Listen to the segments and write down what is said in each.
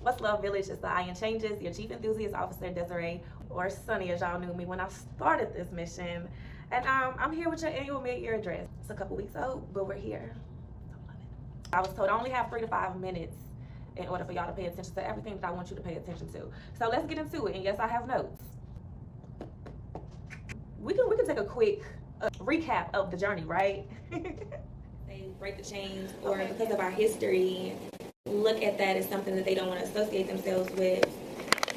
What's Love Village? It's the I Am Changes, your Chief Enthusiast Officer, Desiree, or Sunny, as y'all knew me when I started this mission. And I'm here with your annual mid-year address. It's a couple weeks old, but we're here. I was told I only have 3 to 5 minutes in order for y'all to pay attention to everything that I want you to pay attention to. So let's get into it. And yes, I have notes. We can take a quick recap of the journey, right? They break the chains, or because of our history, look at that as something that they don't want to associate themselves with.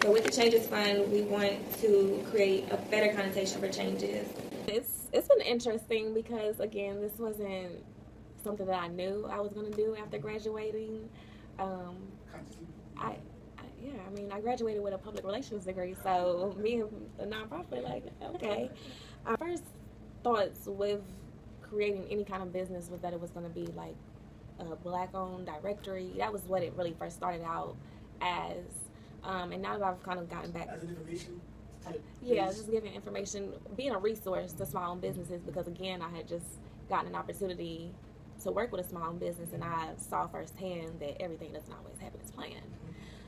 But with the Changes Fund, we want to create a better connotation for changes. It's been interesting because, again, this wasn't something that I knew I was going to do after graduating. I graduated with a public relations degree, so me and the nonprofit, like, okay. Our first thoughts with creating any kind of business was that it was going to be like a Black-owned directory. That was what it really first started out as. And now that I've kind of gotten back, as an information type, yeah, just giving information, being a resource to small-owned businesses, because again, I had just gotten an opportunity to work with a small-owned business, and I saw firsthand that everything doesn't always happen as planned.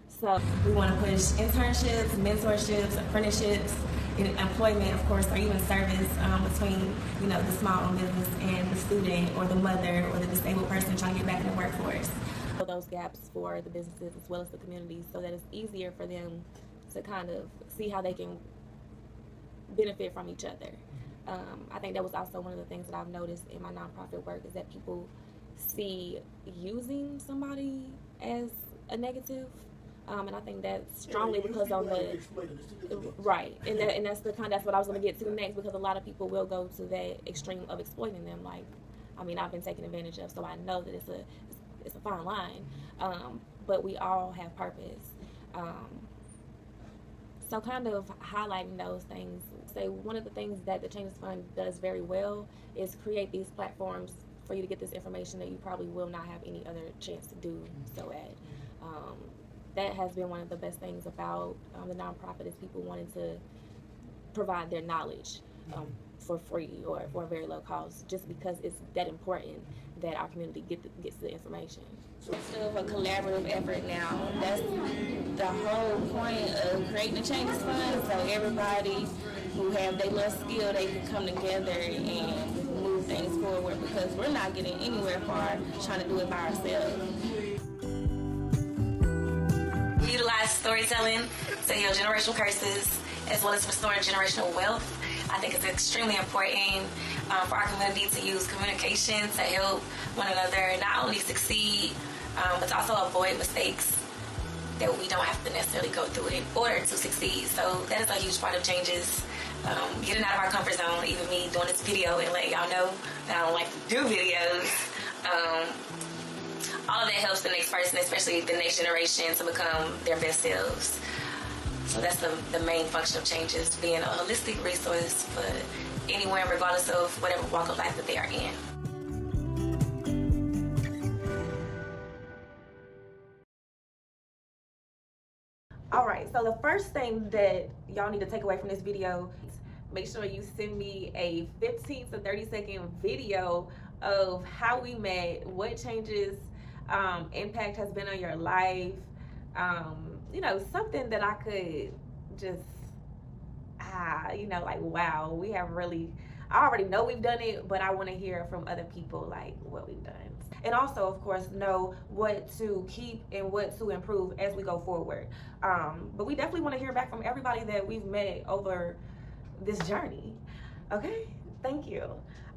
So we want to push internships, mentorships, apprenticeships, employment, of course, or even service between, the small-owned business and the student or the mother or the disabled person trying to get back in the workforce. Fill those gaps for the businesses as well as the communities so that it's easier for them to kind of see how they can benefit from each other. I think that was also one of the things that I've noticed in my nonprofit work is that people see using somebody as a negative. And I think that's strongly because on the right, and that's what I was going to get to next, because a lot of people will go to that extreme of exploiting them. Like, I've been taken advantage of, so I know that it's a fine line, but we all have purpose. So kind of highlighting those things. Say one of the things that the Changes Fund does very well is create these platforms for you to get this information that you probably will not have any other chance to do so at. That has been one of the best things about the nonprofit is people wanting to provide their knowledge for free or for a very low cost, just because it's that important that our community gets the information. It's sort of a collaborative effort now. That's the whole point of creating the Changes Fund, so everybody who have their little skill, they can come together and move things forward, because we're not getting anywhere far trying to do it by ourselves. Utilize storytelling to heal generational curses as well as restoring generational wealth. I think it's extremely important for our community to use communication to help one another not only succeed, but to also avoid mistakes that we don't have to necessarily go through in order to succeed. So that is a huge part of Changes. Getting out of our comfort zone, even me doing this video and letting y'all know that I don't like to do videos. All of that helps the next person, especially the next generation, to become their best selves. So that's the main function of Changes, being a holistic resource for anyone, regardless of whatever walk of life that they are in. All right, so the first thing that y'all need to take away from this video, make sure you send me a 15 to 30 second video of how we met, what changes impact has been on your life, something that I could just, like, wow, we have really, I already know we've done it, but I want to hear from other people, like, what we've done. And also, of course, know what to keep and what to improve as we go forward. But we definitely want to hear back from everybody that we've met over this journey. Okay, thank you.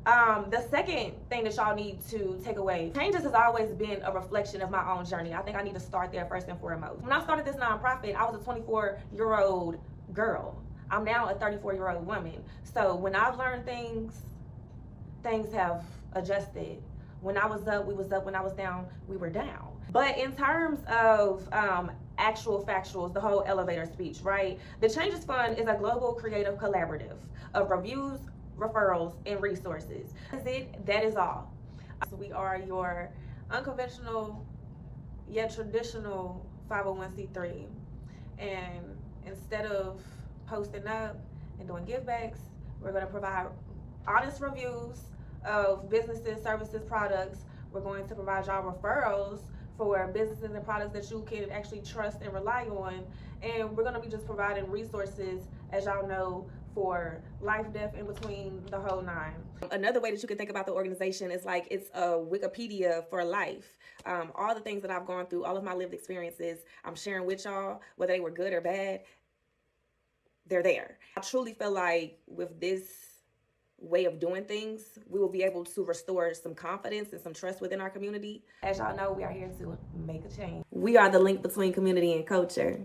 The second thing that y'all need to take away, Changes has always been a reflection of my own journey. I think I need to start there first and foremost. When I started this nonprofit, I was a 24-year-old girl. I'm now a 34-year-old woman. So when I've learned things have adjusted. When I was up, we was up. When I was down, we were down. But in terms of actual factuals, the whole elevator speech, right? The Changes Fund is a global creative collaborative of reviews, referrals, and resources. That is all. So we are your unconventional yet traditional 501c3. And instead of posting up and doing givebacks, we're going to provide honest reviews of businesses, services, products. We're going to provide y'all referrals for businesses and products that you can actually trust and rely on. And we're going to be just providing resources, as y'all know, for life, death, in between, the whole nine. Another way that you can think about the organization is like it's a Wikipedia for life. All the things that I've gone through, all of my lived experiences, I'm sharing with y'all, whether they were good or bad, they're there. I truly feel like with this way of doing things, we will be able to restore some confidence and some trust within our community. As y'all know, we are here to make a change. We are the link between community and culture.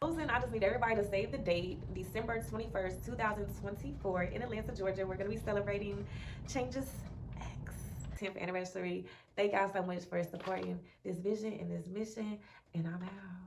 I just need everybody to save the date, December 21st, 2024, in Atlanta, Georgia. We're going to be celebrating CHAiNGES X 10th anniversary. Thank y'all so much for supporting this vision and this mission, and I'm out.